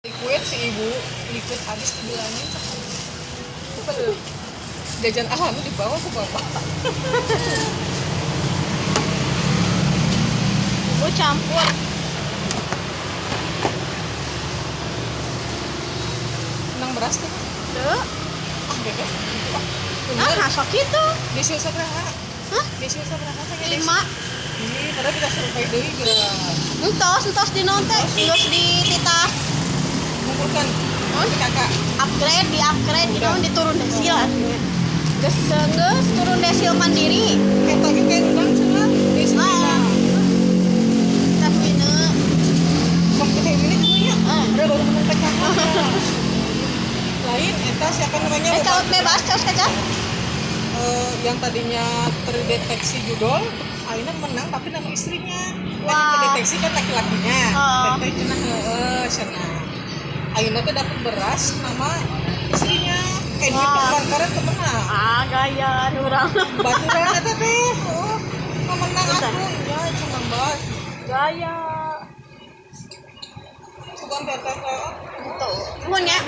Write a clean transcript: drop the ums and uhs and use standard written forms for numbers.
Liquid si ibu, liquid habis dibilangin belum. Jajan alami dibawa ke bapak. Ibu campur. Nang beras tuh. Tuh. Ah, bebas. Ah, sakit tuh. Desi sabaraha? Hah? Desi sabaraha teh? 5. Ih, padahal kita survei deui geus. Entos di nonte, geus dititah. Ngumpulkan. Oh, di kakak. Di-upgrade, diturun desil artinya. Geus turun desil mandiri. Eta ge teh udang cenah. Desi Ah. Tapi Kok teh ini punya? Ada baru menang PKK. Lain eta siapa namanya? caut bebas, caut kaca. Yang tadinya terdeteksi judol, akhirnya menang tapi nama istrinya. Kan yang Wah. terdeteksi kan laki-lakinya. Oh. Teh cenah cenah. Akhirnya tuh dapat beras nama istrinya. Duit Wah. kemarin temenang. Ah, gaya urang. Baturan eta teh. Oh, menang Bentar. aku. Ya, cuma bas. Gaya. Sugan teteh. Tuh. Nuhun ya.